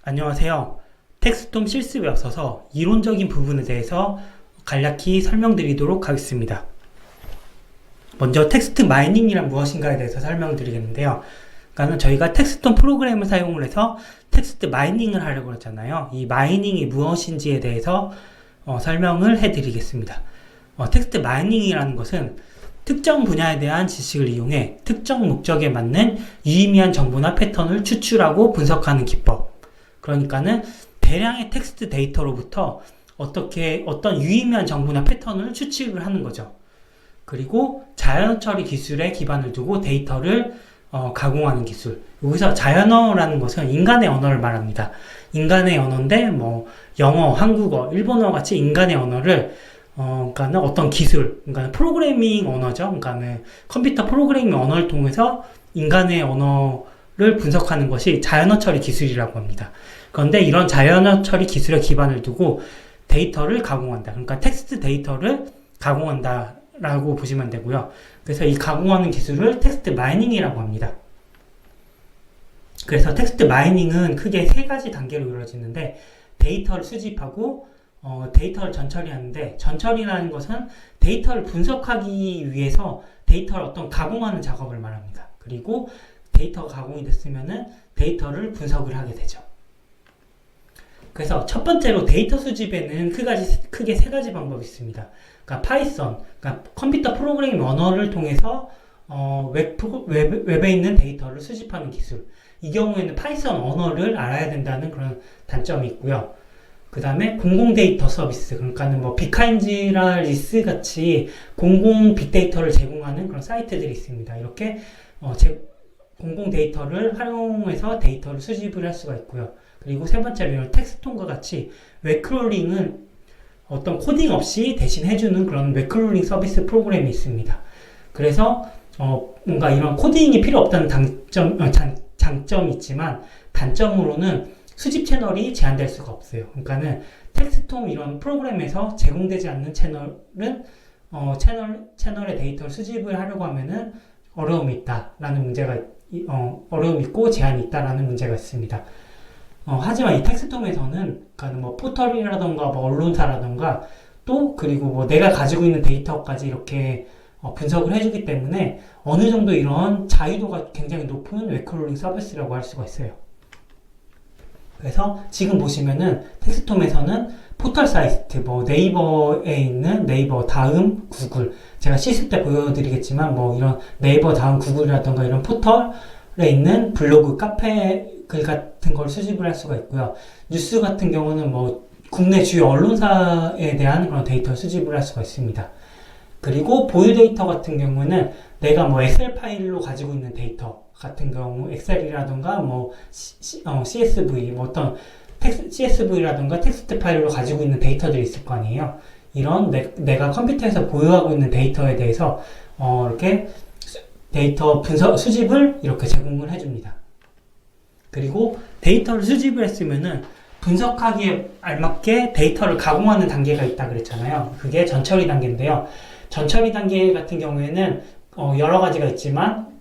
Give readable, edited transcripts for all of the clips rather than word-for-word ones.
안녕하세요. 텍스톰 실습에 앞서서 이론적인 부분에 대해서 간략히 설명드리도록 하겠습니다. 먼저 텍스트 마이닝이란 무엇인가에 대해서 설명드리겠는데요. 그러니까 저희가 텍스톰 프로그램을 사용을 해서 텍스트 마이닝을 하려고 했잖아요. 이 마이닝이 무엇인지에 대해서 설명을 해드리겠습니다. 텍스트 마이닝이라는 것은 특정 분야에 대한 지식을 이용해 특정 목적에 맞는 유의미한 정보나 패턴을 추출하고 분석하는 기법. 그러니까는 대량의 텍스트 데이터로부터 어떤 유의미한 정보나 패턴을 추측을 하는 거죠. 그리고 자연어 처리 기술에 기반을 두고 데이터를 가공하는 기술. 여기서 자연어라는 것은 인간의 언어를 말합니다. 인간의 언어인데 영어, 한국어, 일본어 같이 인간의 언어를 그러니까는 어떤 기술, 그러니까 프로그래밍 언어죠. 그러니까는 컴퓨터 프로그래밍 언어를 통해서 인간의 언어를 분석하는 것이 자연어 처리 기술이라고 합니다. 그런데 이런 자연어 처리 기술에 기반을 두고 데이터를 가공한다. 그러니까 텍스트 데이터를 가공한다라고 보시면 되고요. 그래서 이 가공하는 기술을 텍스트 마이닝이라고 합니다. 그래서 텍스트 마이닝은 크게 세 가지 단계로 이루어지는데 데이터를 수집하고 데이터를 전처리하는데 전처리라는 것은 데이터를 분석하기 위해서 데이터를 어떤 가공하는 작업을 말합니다. 그리고 데이터가 가공이 됐으면은 데이터를 분석을 하게 되죠. 그래서 첫 번째로 데이터 수집에는 크게 세 가지 방법이 있습니다. 그러니까 파이썬, 그러니까 컴퓨터 프로그래밍 언어를 통해서 웹에 있는 데이터를 수집하는 기술. 이 경우에는 파이썬 언어를 알아야 된다는 그런 단점이 있고요. 그 다음에 공공 데이터 서비스, 그러니까는 빅카인지나 리스 같이 공공 빅데이터를 제공하는 그런 사이트들이 있습니다. 이렇게 공공 데이터를 활용해서 데이터를 수집을 할 수가 있고요. 그리고 세 번째로 텍스톰과 같이 웹크롤링은 어떤 코딩 없이 대신 해주는 그런 웹크롤링 서비스 프로그램이 있습니다. 그래서 뭔가 이런 코딩이 필요 없다는 장점이 있지만 단점으로는 수집 채널이 제한될 수가 없어요. 그러니까는 텍스톰 이런 프로그램에서 제공되지 않는 채널은 채널의 데이터를 수집을 하려고 하면은 어려움이 있다라는 어려움이 있고 제한이 있다라는 문제가 있습니다. 하지만 이 텍스톰에서는 그러니까 포털이라던가 언론사라던가 또 그리고 내가 가지고 있는 데이터까지 이렇게 분석을 해주기 때문에 어느 정도 이런 자유도가 굉장히 높은 웹크롤링 서비스라고 할 수가 있어요. 그래서 지금 보시면은 텍스톰에서는 포털 사이트, 네이버에 있는 네이버 다음 구글, 제가 실습 때 보여드리겠지만 이런 네이버 다음 구글이라던가 이런 포털에 있는 블로그, 카페 글 같은 걸 수집을 할 수가 있고요. 뉴스 같은 경우는 국내 주요 언론사에 대한 그런 데이터 수집을 할 수가 있습니다. 그리고 보유 데이터 같은 경우는 내가 엑셀 파일로 가지고 있는 데이터 같은 경우 엑셀이라던가 CSV 어떤 CSV라던가 텍스트 파일로 가지고 있는 데이터들이 있을 거 아니에요. 이런 내가 컴퓨터에서 보유하고 있는 데이터에 대해서 이렇게 데이터 분석 수집을 이렇게 제공을 해줍니다. 그리고 데이터를 수집을 했으면은 분석하기에 알맞게 데이터를 가공하는 단계가 있다 그랬잖아요. 그게 전처리 단계인데요. 전처리 단계 같은 경우에는 여러 가지가 있지만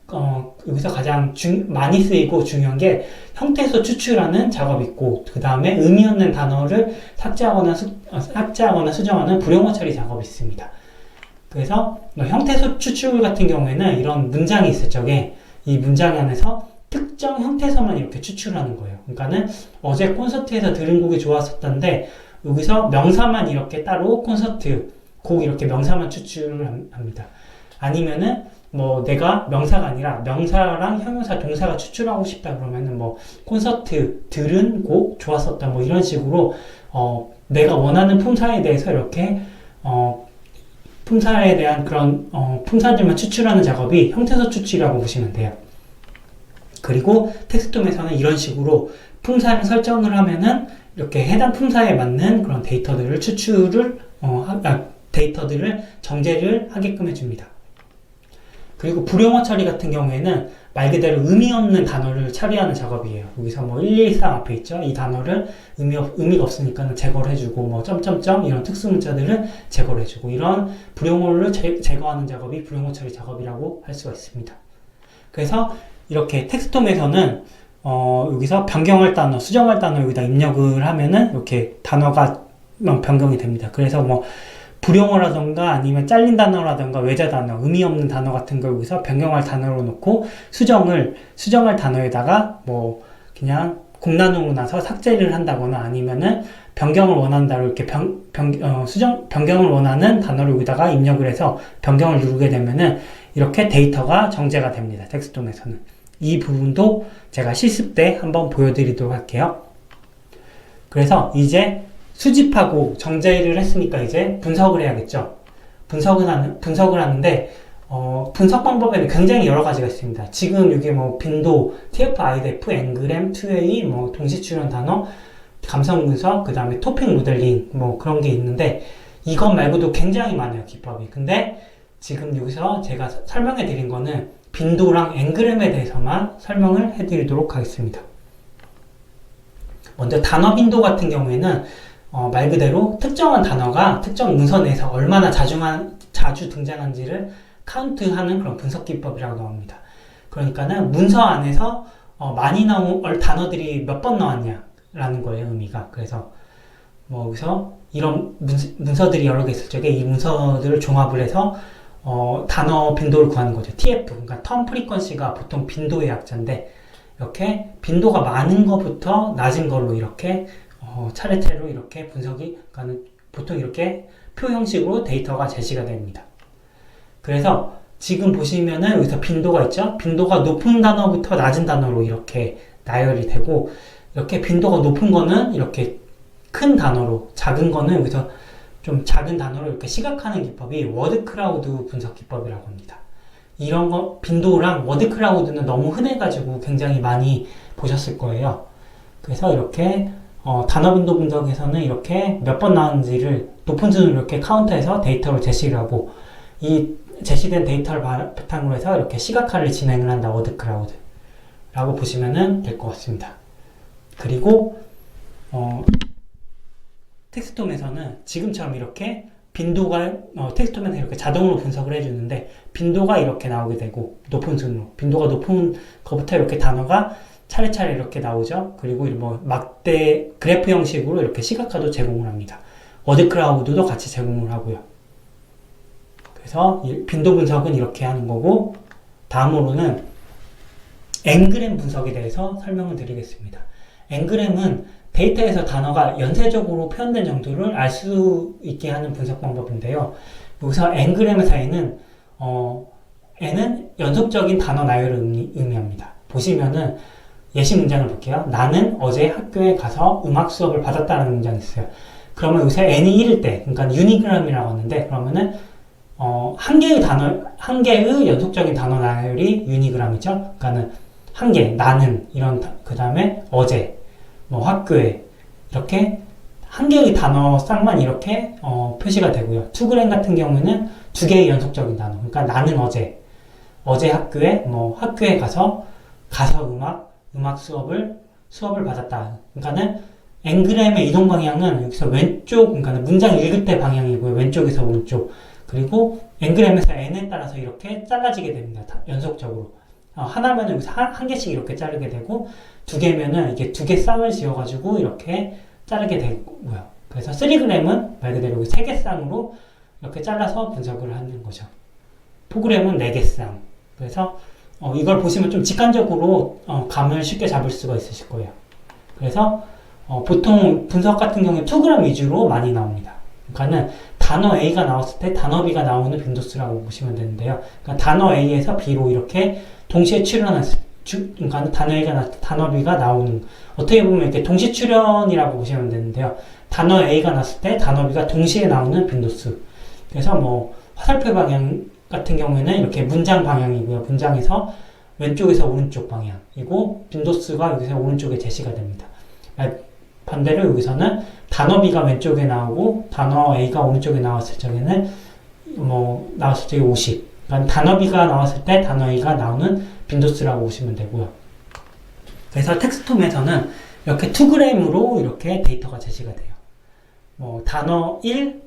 여기서 가장 많이 쓰이고 중요한 게 형태소 추출하는 작업이 있고 그 다음에 의미 없는 단어를 삭제하거나 수정하는 불용어 처리 작업이 있습니다. 그래서 형태소 추출 같은 경우에는 이런 문장이 있을 적에 이 문장 안에서 특정 형태소만 이렇게 추출하는 거예요. 그러니까는 어제 콘서트에서 들은 곡이 좋았었던데 여기서 명사만 이렇게 따로 곡 이렇게 명사만 추출을 합니다. 아니면은 내가 명사가 아니라 명사랑 형용사, 동사가 추출하고 싶다 그러면은 콘서트, 들은 곡, 좋았었다 이런 식으로 내가 원하는 품사에 대해서 이렇게 품사에 대한 그런 품사들만 추출하는 작업이 형태소 추출이라고 보시면 돼요. 그리고 텍스톰에서는 이런 식으로 품사를 설정을 하면은 이렇게 해당 품사에 맞는 그런 데이터들을 데이터들을 정제를 하게끔 해줍니다. 그리고 불용어 처리 같은 경우에는 말 그대로 의미 없는 단어를 처리하는 작업이에요. 여기서 113 앞에 있죠. 이 단어를 의미가 없으니까 제거를 해주고 점점점 이런 특수 문자들을 제거를 해주고 이런 불용어를 제거하는 작업이 불용어 처리 작업이라고 할 수가 있습니다. 그래서 이렇게 텍스톰에서는 여기서 변경할 단어, 수정할 단어 여기다 입력을 하면은 이렇게 단어가 변경이 됩니다. 그래서 뭐 불용어라던가 아니면 잘린 단어라던가 외자 단어, 의미 없는 단어 같은 걸 여기서 변경할 단어로 놓고 수정할 단어에다가 뭐 그냥 공란으로 나서 삭제를 한다거나 아니면은 변경을 원한다로 이렇게 변경을 원하는 단어를 여기다가 입력을 해서 변경을 누르게 되면은 이렇게 데이터가 정제가 됩니다. 텍스트홈에서는. 이 부분도 제가 실습 때 한번 보여드리도록 할게요. 그래서 이제 수집하고 정제를 했으니까 이제 분석을 해야겠죠. 분석을 하는데, 분석 방법에는 굉장히 여러 가지가 있습니다. 지금 여기 뭐 빈도, TF, IDF, 엔그램, 2A, 뭐 동시 출현 단어, 감성 분석, 그 다음에 토픽 모델링, 뭐 그런 게 있는데, 이것 말고도 굉장히 많아요, 기법이. 근데 지금 여기서 제가 설명해 드린 거는 빈도랑 엔그램에 대해서만 설명을 해 드리도록 하겠습니다. 먼저 단어 빈도 같은 경우에는 말 그대로 특정한 단어가 특정 문서 내에서 얼마나 자주 등장한지를 카운트하는 그런 분석 기법이라고 나옵니다. 그러니까는 문서 안에서 많이 나온 단어들이 몇 번 나왔냐라는 거예요, 의미가. 그래서 뭐 여기서 이런 문서들이 여러 개 있을 적에 이 문서들을 종합을 해서 단어 빈도를 구하는 거죠. TF, 그러니까 텀 프리퀀시가 보통 빈도의 약자인데 이렇게 빈도가 많은 것부터 낮은 걸로 이렇게 차례차례로 이렇게 분석이, 그러니까 보통 이렇게 표 형식으로 데이터가 제시가 됩니다. 그래서 지금 보시면은 여기서 빈도가 있죠? 빈도가 높은 단어부터 낮은 단어로 이렇게 나열이 되고, 이렇게 빈도가 높은 거는 이렇게 큰 단어로, 작은 거는 여기서 좀 작은 단어로 이렇게 시각하는 기법이 워드 클라우드 분석 기법이라고 합니다. 이런 거, 빈도랑 워드 클라우드는 너무 흔해가지고 굉장히 많이 보셨을 거예요. 그래서 이렇게 단어 빈도 분석에서는 이렇게 몇 번 나왔는지를 높은 순으로 이렇게 카운트해서 데이터를 제시를 하고, 이 제시된 데이터를 바탕으로 해서 이렇게 시각화를 진행을 한다, 워드 클라우드 라고 보시면 될 것 같습니다. 그리고 텍스트홈에서는 지금처럼 이렇게 빈도가 텍스트홈에서 이렇게 자동으로 분석을 해주는데, 빈도가 이렇게 나오게 되고 높은 순으로 빈도가 높은 것부터 이렇게 단어가 차례차례 이렇게 나오죠. 그리고 뭐 막대 그래프 형식으로 이렇게 시각화도 제공을 합니다. 워드 클라우드도 같이 제공을 하고요. 그래서 빈도 분석은 이렇게 하는 거고, 다음으로는 엔그램 분석에 대해서 설명을 드리겠습니다. 엔그램은 데이터에서 단어가 연쇄적으로 표현된 정도를 알 수 있게 하는 분석 방법인데요. 여기서 엔그램에서는 N은 연속적인 단어 나열을 의미합니다. 보시면은 예시 문장을 볼게요. 나는 어제 학교에 가서 음악 수업을 받았다는 문장이 있어요. 그러면 여기서 N이 1일 때, 그러니까 유니그램이라고 하는데, 그러면은 한 개의 연속적인 단어 나열이 유니그램이죠. 그러니까는 한 개, 나는 이런, 그 다음에 어제, 뭐 학교에, 이렇게 한 개의 단어 쌍만 이렇게 표시가 되고요. 투그램 같은 경우는 두 개의 연속적인 단어. 그러니까 나는 어제 학교에, 뭐 학교에 가서 음악 수업을 받았다. 그러니까는 엔그램의 이동 방향은 여기서 왼쪽, 그러니까 문장 읽을 때 방향이고요. 왼쪽에서 오른쪽. 그리고 엔그램에서 n에 따라서 이렇게 잘라지게 됩니다. 연속적으로. 하나면은 여기서 한 개씩 이렇게 자르게 되고, 두 개면은 이게 두 개 쌍을 지어가지고 이렇게 자르게 되고요. 그래서 3g은 말 그대로 여기 3개 쌍으로 이렇게 잘라서 분석을 하는 거죠. 4g은 4개 쌍. 그래서 이걸 보시면 좀 직관적으로 감을 쉽게 잡을 수가 있으실 거예요. 그래서 보통 분석 같은 경우에 2g 위주로 많이 나옵니다. 그러니까는 단어 A가 나왔을 때 단어 B가 나오는 빈도수라고 보시면 되는데요. 그러니까 단어 A에서 B로 이렇게 동시에 출현했을 그러니까 단어 A가 나왔을 때 단어 B가 나오는, 어떻게 보면 이렇게 동시 출현이라고 보시면 되는데요. 단어 A가 나왔을 때 단어 B가 동시에 나오는 빈도수. 그래서 뭐 화살표 방향 같은 경우에는 이렇게 문장 방향이고요. 문장에서 왼쪽에서 오른쪽 방향이고, 빈도수가 여기서 오른쪽에 제시가 됩니다. 반대로 여기서는 단어 B가 왼쪽에 나오고 단어 A가 오른쪽에 나왔을 적에는 나왔을 적에 50. 그러니까 단어 B가 나왔을 때 단어 A가 나오는 빈도수라고 보시면 되고요. 그래서 텍스트홈에서는 이렇게 2g으로 이렇게 데이터가 제시가 돼요. 단어 1,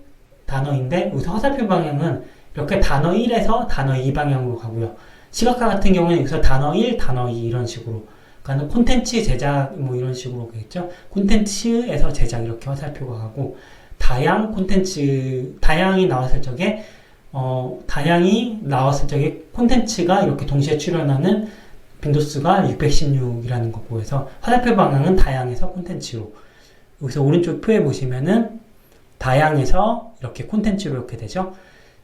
단어인데 여기서 화살표 방향은 이렇게 단어 1에서 단어 2 방향으로 가고요. 시각화 같은 경우는 여기서 단어 1, 단어 2 이런 식으로 그러니까 콘텐츠 제작 뭐 이런 식으로 겠죠. 콘텐츠에서 제작 이렇게 화살표가 가고 다양 콘텐츠 다양이 나왔을 적에 콘텐츠가 이렇게 동시에 출연하는 빈도수가 616이라는 거고 해서 화살표 방향은 다양에서 콘텐츠로 여기서 오른쪽 표에 보시면은 다양에서 이렇게 콘텐츠로 이렇게 되죠.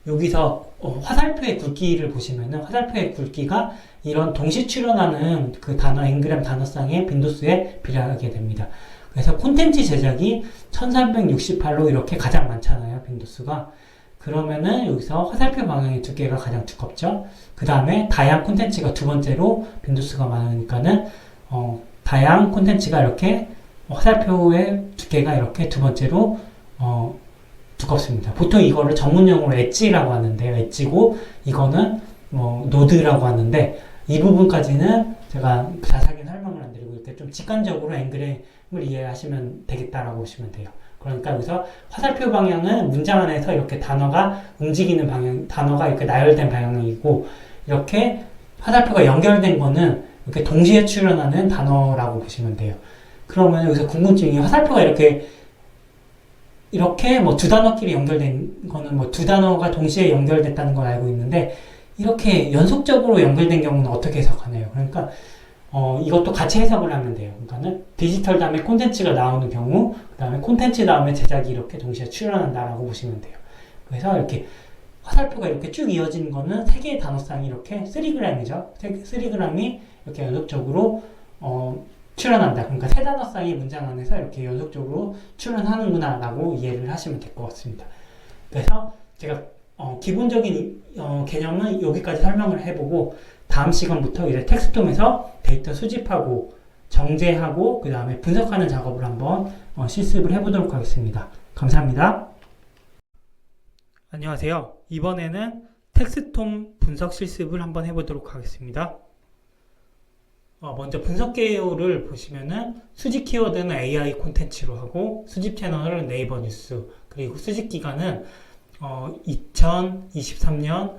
여기서 화살표의 굵기를 보시면은 화살표의 굵기가 이런 동시 출연하는 그 단어 N그램 단어쌍의 빈도수에 비례하게 됩니다. 그래서 콘텐츠 제작이 1368로 이렇게 가장 많잖아요. 빈도수가. 그러면은 여기서 화살표 방향의 두께가 가장 두껍죠. 그 다음에 다양 콘텐츠가 두 번째로 빈도수가 많으니까는 다양 콘텐츠가 이렇게 화살표의 두께가 이렇게 두 번째로 두껍습니다. 보통 이거를 전문용어로 엣지라고 하는데요. 엣지고 이거는 노드라고 하는데 이 부분까지는 제가 자세하게 설명을 안 드리고 이렇게 좀 직관적으로 N그램을 이해하시면 되겠다라고 보시면 돼요. 그러니까 여기서 화살표 방향은 문장 안에서 이렇게 단어가 움직이는 방향, 단어가 이렇게 나열된 방향이고 이렇게 화살표가 연결된 거는 이렇게 동시에 출현하는 단어라고 보시면 돼요. 그러면 여기서 궁금증이 화살표가 이렇게 뭐 두 단어끼리 연결된 거는 뭐 두 단어가 동시에 연결됐다는 걸 알고 있는데 이렇게 연속적으로 연결된 경우는 어떻게 해석하나요? 그러니까 이것도 같이 해석을 하면 돼요. 그러니까는 디지털 다음에 콘텐츠가 나오는 경우, 그 다음에 콘텐츠 다음에 제작이 이렇게 동시에 출현한다라고 보시면 돼요. 그래서 이렇게 화살표가 이렇게 쭉 이어지는 거는 세 개의 단어쌍이 이렇게 3g이죠. 3g이 이렇게 연속적으로 출현한다. 그러니까 세 단어쌍이 문장 안에서 이렇게 연속적으로 출현하는구나 라고 이해를 하시면 될 것 같습니다. 그래서 제가 기본적인 개념은 여기까지 설명을 해보고 다음 시간부터 이제 텍스트홈에서 데이터 수집하고 정제하고 그 다음에 분석하는 작업을 한번 실습을 해보도록 하겠습니다. 감사합니다. 안녕하세요. 이번에는 텍스트홈 분석 실습을 한번 해보도록 하겠습니다. 먼저 분석 개요를 보시면은 수집 키워드는 AI 콘텐츠로 하고 수집 채널은 네이버 뉴스 그리고 수집 기간은 2023년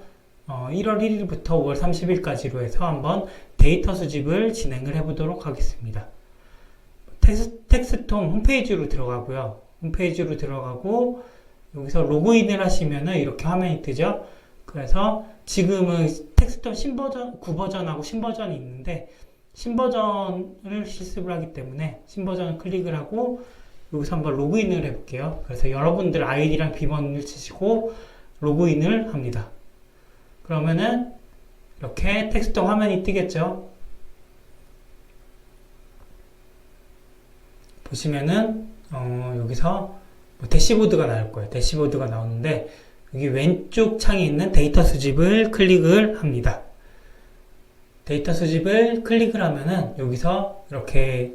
1월 1일부터 5월 30일까지로 해서 한번 데이터 수집을 진행을 해보도록 하겠습니다. 텍스트홈 홈페이지로 들어가고요. 홈페이지로 들어가고 여기서 로그인을 하시면은 이렇게 화면이 뜨죠. 그래서 지금은 텍스트홈 신버전, 9버전하고 신버전이 있는데 신버전을 실습을 하기 때문에 신버전을 클릭을 하고 여기서 한번 로그인을 해볼게요. 그래서 여러분들 아이디랑 비번을 치시고 로그인을 합니다. 그러면은 이렇게 텍스트 화면이 뜨겠죠. 보시면은 여기서 대시보드가 나올 거예요. 대시보드가 나오는데 여기 왼쪽 창에 있는 데이터 수집을 클릭을 합니다. 데이터 수집을 클릭을 하면은 여기서 이렇게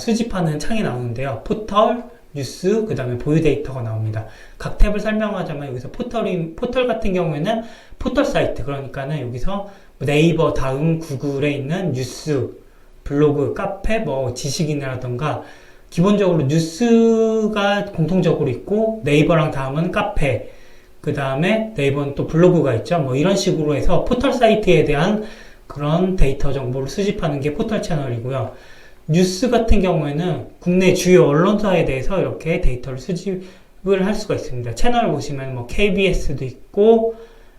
수집하는 창이 나오는데요. 포털, 뉴스, 그 다음에 보유 데이터가 나옵니다. 각 탭을 설명하자면 여기서 포털 같은 경우에는 포털 사이트, 그러니까는 여기서 네이버 다음 구글에 있는 뉴스, 블로그, 카페, 뭐 지식인이라던가 기본적으로 뉴스가 공통적으로 있고 네이버랑 다음은 카페, 그 다음에 네이버는 또 블로그가 있죠. 뭐 이런 식으로 해서 포털 사이트에 대한 그런 데이터 정보를 수집하는 게 포털 채널이고요. 뉴스 같은 경우에는 국내 주요 언론사에 대해서 이렇게 데이터를 수집을 할 수가 있습니다. 채널 보시면 뭐 KBS도 있고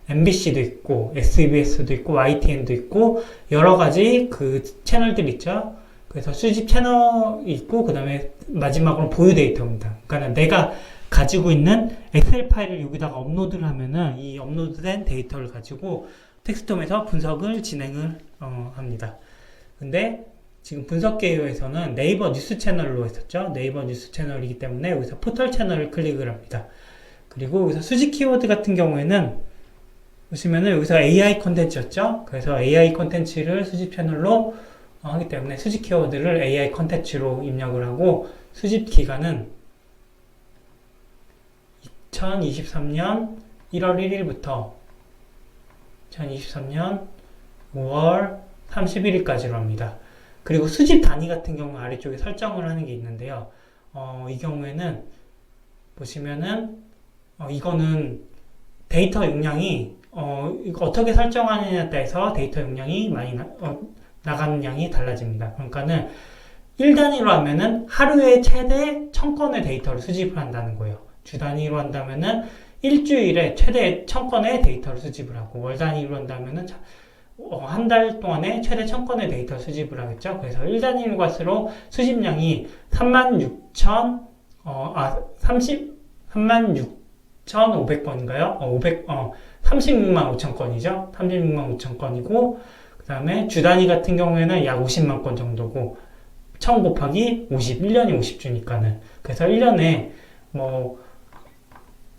MBC도 있고 SBS도 있고 YTN도 있고 여러 가지 그 채널들 있죠. 그래서 수집 채널이 있고 그 다음에 마지막으로 보유 데이터입니다. 그러니까 내가 가지고 있는 엑셀 파일을 여기다가 업로드를 하면은 이 업로드된 데이터를 가지고 텍스트홈에서 분석을 진행을 합니다. 근데 지금 분석 개요에서는 네이버 뉴스 채널로 했었죠. 네이버 뉴스 채널이기 때문에 여기서 포털 채널을 클릭을 합니다. 그리고 여기서 수집 키워드 같은 경우에는 보시면은 여기서 AI 콘텐츠였죠. 그래서 AI 콘텐츠를 수집 채널로 하기 때문에 수집 키워드를 AI 콘텐츠로 입력을 하고 수집 기간은 2023년 1월 1일부터 2023년 5월 31일까지로 합니다. 그리고 수집 단위 같은 경우 아래쪽에 설정을 하는 게 있는데요. 이 경우에는 보시면은 이거는 데이터 용량이 이거 어떻게 설정하느냐에 따라서 데이터 용량이 많이 나가는 양이 달라집니다. 그러니까는 1단위로 하면은 하루에 최대 1000건의 데이터를 수집을 한다는 거예요. 주 단위로 한다면은 일주일에 최대 1000건의 데이터를 수집을 하고, 월 단위로 한다면은 한 달 동안에 최대 1000건의 데이터 수집을 하겠죠. 그래서 1단위로 갈수록 수집량이 36,500건인가요? 36만 5천 건이죠. 36만 5천 건이고, 그 다음에 주 단위 같은 경우에는 약 50만 건 정도고, 1000 곱하기 50, 1년이 50주니까는. 그래서 1년에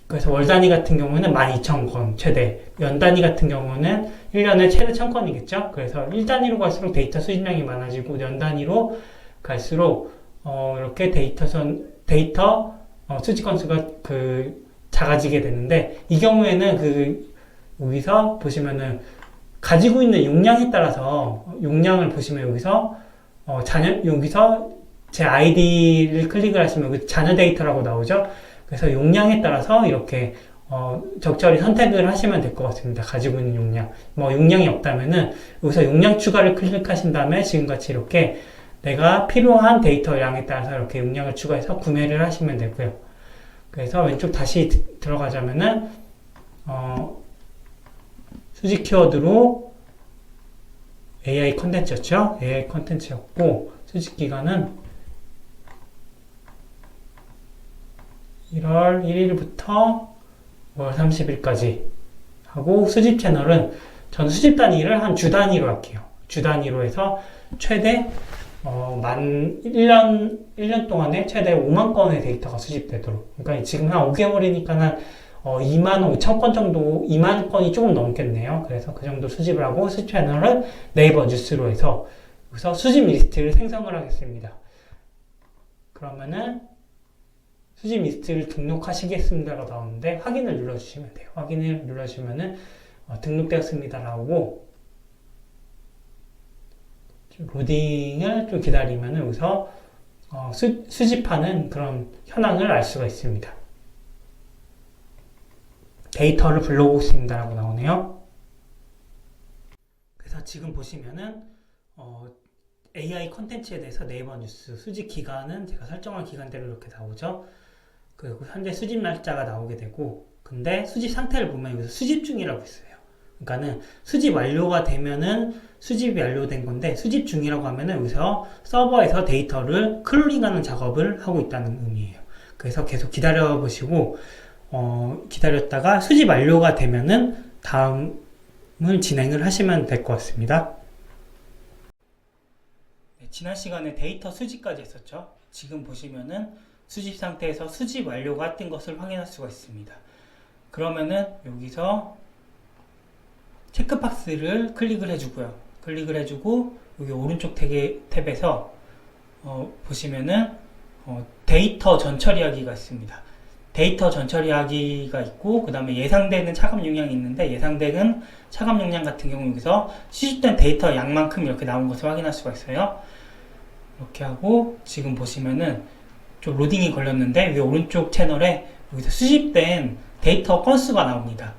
그래서 월 단위 같은 경우는 12,000건 최대, 연 단위 같은 경우는 1년에 최대 1000건이겠죠. 그래서 1단위로 갈수록 데이터 수집량이 많아지고, 연 단위로 갈수록 이렇게 데이터 수집 건수가 작아지게 되는데, 이 경우에는 여기서 보시면은 가지고 있는 용량에 따라서, 용량을 보시면 여기서 여기서 제 아이디를 클릭을 하시면 여기 자녀 데이터라고 나오죠. 그래서 용량에 따라서 이렇게 적절히 선택을 하시면 될 것 같습니다. 가지고 있는 용량. 용량이 없다면은 여기서 용량 추가를 클릭하신 다음에 지금같이 이렇게 내가 필요한 데이터 양에 따라서 이렇게 용량을 추가해서 구매를 하시면 되고요. 그래서 왼쪽 다시 들어가자면은 수집 키워드로 AI 컨텐츠였죠. AI 컨텐츠였고, 수집 기간은 1월 1일부터 5월 30일까지 하고, 수집 채널은 저는 수집 단위를 한 주 단위로 할게요. 주 단위로 해서 최대 1년 동안에 최대 5만 건의 데이터가 수집되도록. 그러니까 지금 한 5개월이니까 2만 5천 건 정도, 2만 건이 조금 넘겠네요. 그래서 그 정도 수집을 하고, 수집 채널은 네이버 뉴스로 해서 여기서 수집 리스트를 생성을 하겠습니다. 그러면은 수집 리스트를 등록하시겠습니다라고 나오는데, 확인을 눌러주시면 돼요. 확인을 눌러주시면은 등록되었습니다 라고, 로딩을 좀 기다리면은 여기서 수집하는 그런 현황을 알 수가 있습니다. 데이터를 불러오고 있습니다 라고 나오네요. 그래서 지금 보시면은 AI 컨텐츠에 대해서 네이버 뉴스 수집 기간은 제가 설정한 기간대로 이렇게 나오죠. 그리고 현재 수집 날짜가 나오게 되고, 근데 수집 상태를 보면 여기서 수집 중이라고 있어요. 그러니까는 수집 완료가 되면은 수집이 완료된 건데, 수집 중이라고 하면은 여기서 서버에서 데이터를 클로닝하는 작업을 하고 있다는 의미예요. 그래서 계속 기다려 보시고, 기다렸다가 수집 완료가 되면은 다음을 진행을 하시면 될 것 같습니다. 네, 지난 시간에 데이터 수집까지 했었죠. 지금 보시면은 수집 상태에서 수집 완료가 된 것을 확인할 수가 있습니다. 그러면은 여기서 체크박스를 클릭을 해주고요. 클릭을 해주고 여기 오른쪽 탭에서 보시면은 데이터 전처리하기가 있습니다. 데이터 전처리하기가 있고, 그 다음에 예상되는 차감 용량이 있는데, 예상되는 차감 용량 같은 경우 여기서 수집된 데이터 양만큼 이렇게 나온 것을 확인할 수가 있어요. 이렇게 하고, 지금 보시면은 좀 로딩이 걸렸는데, 여기 오른쪽 채널에 여기서 수집된 데이터 건수가 나옵니다.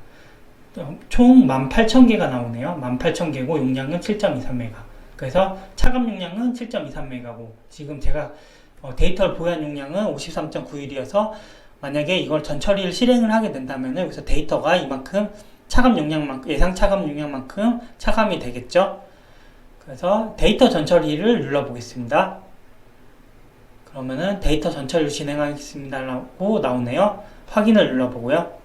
총 18,000개가 나오네요. 18,000개고 용량은 7.23메가. 그래서 차감 용량은 7.23메가고, 지금 제가 데이터를 보유한 용량은 53.91이어서 만약에 이걸 전처리를 실행을 하게 된다면 여기서 데이터가 이만큼 차감 용량만큼, 예상 차감 용량만큼 차감이 되겠죠. 그래서 데이터 전처리를 눌러보겠습니다. 그러면은 데이터 전처리를 진행하겠습니다 라고 나오네요. 확인을 눌러보고요.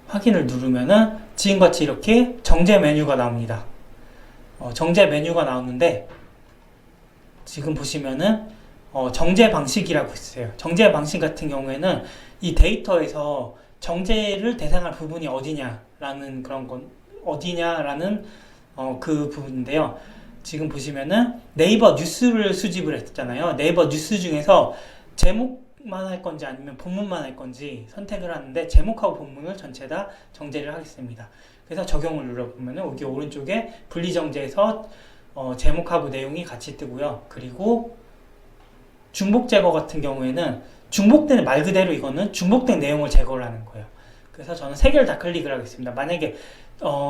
확인을 누르면은 지금같이 이렇게 정제 메뉴가 나옵니다. 정제 메뉴가 나오는데, 지금 보시면은 정제 방식이라고 있어요. 정제 방식 같은 경우에는 이 데이터에서 정제를 대상할 부분이 어디냐라는 그 부분인데요. 지금 보시면은 네이버 뉴스를 수집을 했잖아요. 네이버 뉴스 중에서 제목만 할 건지 아니면 본문만 할 건지 선택을 하는데, 제목하고 본문을 전체 다 정제를 하겠습니다. 그래서 적용을 눌러보면은 여기 오른쪽에 분리정제에서 제목하고 내용이 같이 뜨고요. 그리고 중복 제거 같은 경우에는 중복된, 말 그대로 이거는 중복된 내용을 제거를 하는 거예요. 그래서 저는 3개를 다 클릭을 하겠습니다. 만약에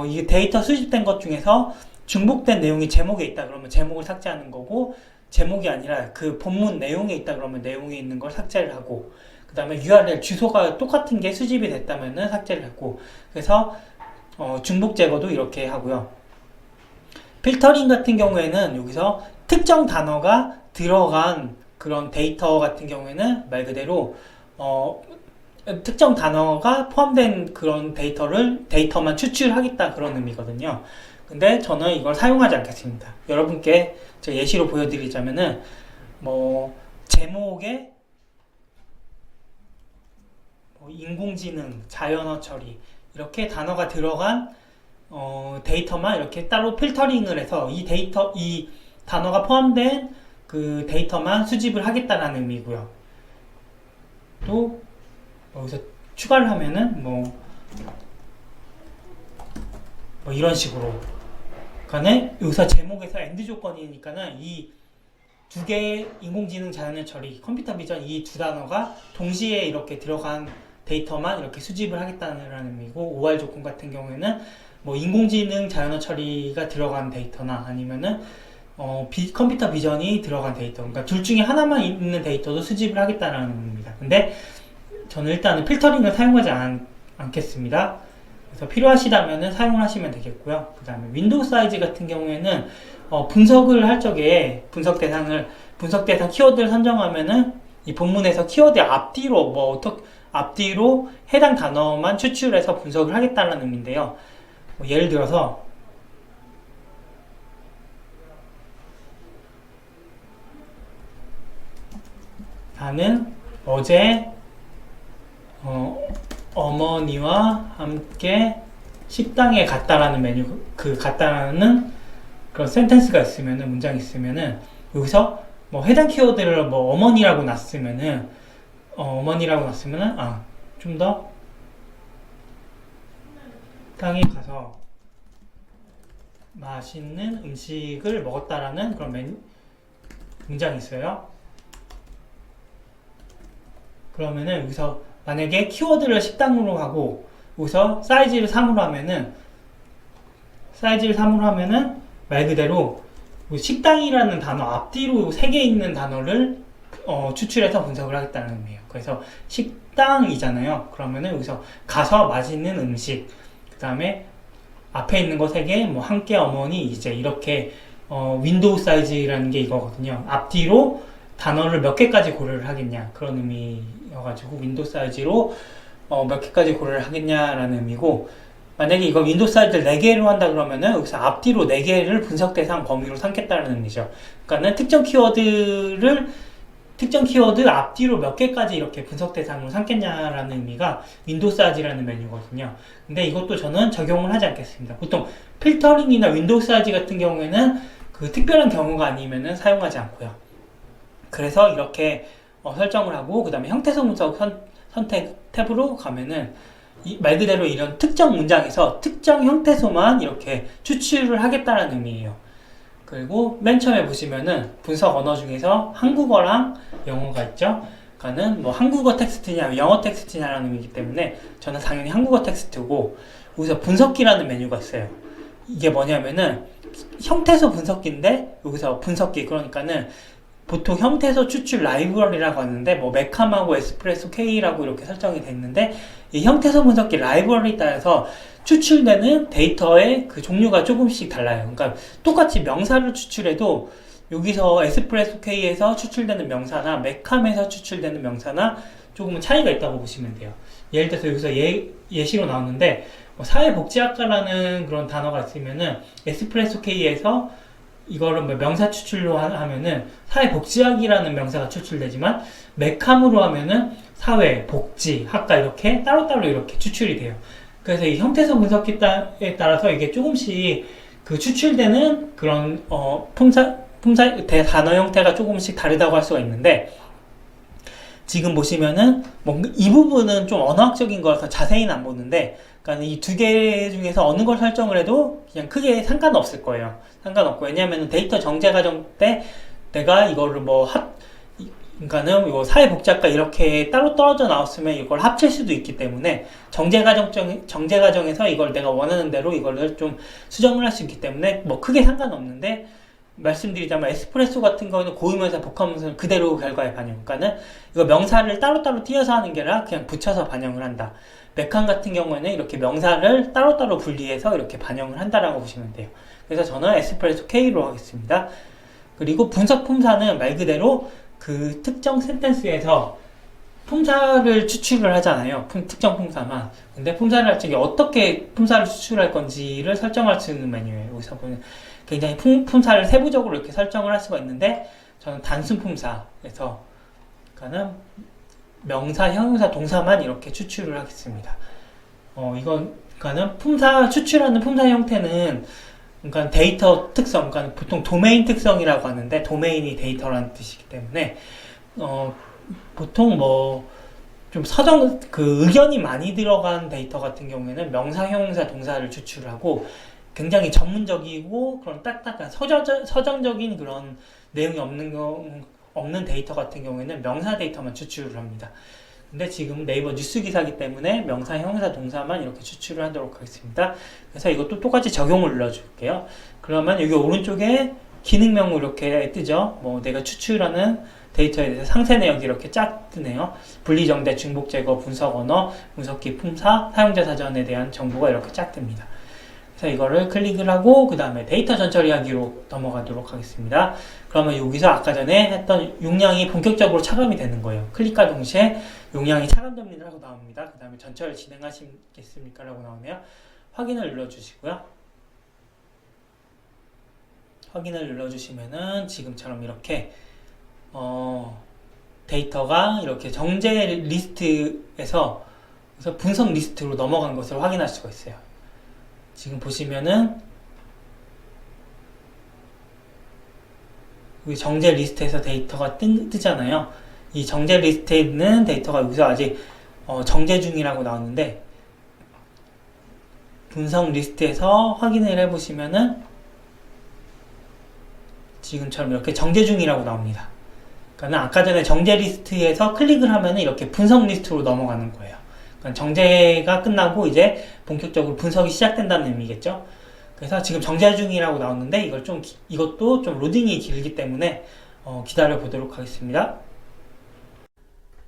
이 데이터 수집된 것 중에서 중복된 내용이 제목에 있다 그러면 제목을 삭제하는 거고, 제목이 아니라 그 본문 내용에 있다 그러면 내용에 있는 걸 삭제를 하고, 그 다음에 URL 주소가 똑같은 게 수집이 됐다면은 삭제를 했고, 그래서 중복 제거도 이렇게 하고요. 필터링 같은 경우에는 여기서 특정 단어가 들어간 그런 데이터 같은 경우에는 말 그대로 특정 단어가 포함된 그런 데이터만 추출하겠다 그런 의미거든요. 근데 저는 이걸 사용하지 않겠습니다. 여러분께 제가 예시로 보여드리자면은 제목에 인공지능, 자연어 처리 이렇게 단어가 들어간 데이터만 이렇게 따로 필터링을 해서 이 단어가 포함된 그 데이터만 수집을 하겠다라는 의미고요. 또 여기서 추가를 하면은 이런 식으로, 그러니까 여기서 제목에서 엔드 조건이니까는 이 두 개의 인공지능, 자연어 처리, 컴퓨터 비전 이 두 단어가 동시에 이렇게 들어간 데이터만 이렇게 수집을 하겠다는 의미고, OR 조건 같은 경우에는 인공지능, 자연어 처리가 들어간 데이터나 아니면은 컴퓨터 비전이 들어간 데이터, 그러니까 둘 중에 하나만 있는 데이터도 수집을 하겠다는 의미입니다. 근데 저는 일단은 필터링을 사용하지 않겠습니다. 그래서 필요하시다면 사용을 하시면 되겠고요. 그 다음에 윈도우 사이즈 같은 경우에는 분석을 할 적에 분석 대상 키워드를 선정하면은 이 본문에서 키워드 앞뒤로 해당 단어만 추출해서 분석을 하겠다는 의미인데요. 예를 들어서 나는 어제 어머니와 함께 식당에 갔다라는 갔다라는 그런 센텐스가 있으면은, 문장이 있으면은, 여기서 해당 키워드를 어머니라고 놨으면은, 좀 더 식당에 가서 맛있는 음식을 먹었다라는 그런 문장이 있어요. 그러면은 여기서 만약에 키워드를 식당으로 하고 여기서 사이즈를 3으로 하면은 말 그대로 식당이라는 단어 앞뒤로 3개 있는 단어를 추출해서 분석을 하겠다는 의미예요. 그래서 식당이잖아요. 그러면은 여기서 가서 맛있는 음식, 그 다음에 앞에 있는 거 3개, 함께 어머니, 이제 이렇게 윈도우 사이즈라는 게 이거거든요. 앞뒤로 단어를 몇 개까지 고려를 하겠냐 그런 의미여가지고 윈도우 사이즈로 몇 개까지 고려를 하겠냐라는 의미고, 만약에 이거 윈도우 사이즈를 4개로 한다 그러면은 여기서 앞뒤로 4개를 분석 대상 범위로 삼겠다는 의미죠. 그러니까는 특정 키워드 앞뒤로 몇 개까지 이렇게 분석 대상으로 삼겠냐라는 의미가 윈도우 사이즈라는 메뉴거든요. 근데 이것도 저는 적용을 하지 않겠습니다. 보통 필터링이나 윈도우 사이즈 같은 경우에는 그 특별한 경우가 아니면은 사용하지 않고요. 그래서 이렇게 설정을 하고, 그 다음에 형태소 분석 선택 탭으로 가면은 말 그대로 이런 특정 문장에서 특정 형태소만 이렇게 추출을 하겠다는 의미예요. 그리고 맨 처음에 보시면은 분석 언어 중에서 한국어랑 영어가 있죠. 그러니까는 한국어 텍스트냐 영어 텍스트냐라는 의미이기 때문에 저는 당연히 한국어 텍스트고, 여기서 분석기라는 메뉴가 있어요. 이게 뭐냐면은 형태소 분석기인데, 여기서 분석기, 그러니까는 보통 형태소 추출 라이브러리라고 하는데 메캄하고 에스프레소 K라고 이렇게 설정이 되어 있는데, 이 형태소 분석기 라이브러리에 따라서 추출되는 데이터의 그 종류가 조금씩 달라요. 그러니까 똑같이 명사를 추출해도 여기서 에스프레소 K에서 추출되는 명사나 메캄에서 추출되는 명사나 조금은 차이가 있다고 보시면 돼요. 예를 들어서 여기서 예시로 나오는데 사회복지학과라는 그런 단어가 있으면은 에스프레소 K에서 이거를 명사 추출로 하면은 사회복지학이라는 명사가 추출되지만, 메캄으로 하면은 사회복지학과 이렇게 따로따로 이렇게 추출이 돼요. 그래서 이 형태소 분석기에 따라서 이게 조금씩 그 추출되는 그런 단어 형태가 조금씩 다르다고 할 수가 있는데, 지금 보시면은 이 부분은 좀 언어학적인 거라서 자세히는 안 보는데, 그러니까 이 두 개 중에서 어느 걸 설정을 해도 그냥 크게 상관없을 거예요. 상관없고, 왜냐하면 데이터 정제 과정 때 내가 이거를 그러니까는 요 사회복잡과 이렇게 따로 떨어져 나왔으면 이걸 합칠 수도 있기 때문에 정제 과정에서 이걸 내가 원하는 대로 이거를 좀 수정을 할 수 있기 때문에 뭐 크게 상관없는데, 말씀드리자면 에스프레소 같은 거는 고유명사 복합명사는 그대로 결과에 반영. 그러니까는 이거 명사를 따로따로 띄어서 하는 게 아니라 그냥 붙여서 반영을 한다. 메칸 같은 경우에는 이렇게 명사를 따로따로 분리해서 이렇게 반영을 한다라고 보시면 돼요. 그래서 저는 에스프레소 K로 하겠습니다. 그리고 분석 품사는 말 그대로 그 특정 센텐스에서 품사를 추출을 하잖아요. 특정 품사만. 근데 품사를 할 적에 어떻게 품사를 추출할 건지를 설정할 수 있는 메뉴예요. 여기서 보면 굉장히 품사를 세부적으로 이렇게 설정을 할 수가 있는데, 저는 단순 품사에서 그러니까는 명사, 형용사, 동사만 이렇게 추출을 하겠습니다. 이건 그러니까는 품사 추출하는 품사 형태는 그러니까 데이터 특성, 그러니까 보통 도메인 특성이라고 하는데, 도메인이 데이터라는 뜻이기 때문에 보통 뭐 좀 의견이 많이 들어간 데이터 같은 경우에는 명사, 형용사, 동사를 추출하고, 굉장히 전문적이고 그런 딱딱한 서정적인 그런 내용이 없는 데이터 같은 경우에는 명사 데이터만 추출을 합니다. 근데 지금 네이버 뉴스 기사이기 때문에 명사, 형용사, 동사만 이렇게 추출을 하도록 하겠습니다. 그래서 이것도 똑같이 적용을 눌러줄게요. 그러면 여기 오른쪽에 기능명으로 이렇게 뜨죠. 뭐 내가 추출하는 데이터에 대해서 상세 내역이 이렇게 쫙 뜨네요. 분리정대, 중복 제거, 분석 언어, 분석기 품사, 사용자 사전에 대한 정보가 이렇게 쫙 뜹니다. 그래서 이거를 클릭을 하고 그 다음에 데이터 전처리하기로 넘어가도록 하겠습니다. 그러면 여기서 아까 전에 했던 용량이 본격적으로 차감이 되는 거예요. 클릭과 동시에 용량이 차감됩니다 라고 나옵니다. 그 다음에 전처리 진행하시겠습니까? 라고 나오면 확인을 눌러주시고요. 확인을 눌러주시면은 지금처럼 이렇게 데이터가 이렇게 정제 리스트에서 분석 리스트로 넘어간 것을 확인할 수가 있어요. 지금 보시면은 여기 정제 리스트에서 데이터가 뜨잖아요. 이 정제 리스트에 있는 데이터가 여기서 아직 정제 중이라고 나왔는데, 분석 리스트에서 확인을 해보시면은 지금처럼 이렇게 정제 중이라고 나옵니다. 그러니까 아까 전에 정제 리스트에서 클릭을 하면 이렇게 분석 리스트로 넘어가는 거예요. 그러니까 정제가 끝나고 이제 본격적으로 분석이 시작된다는 의미겠죠. 그래서 지금 정제 중이라고 나왔는데 이것도 좀 로딩이 길기 때문에 기다려 보도록 하겠습니다.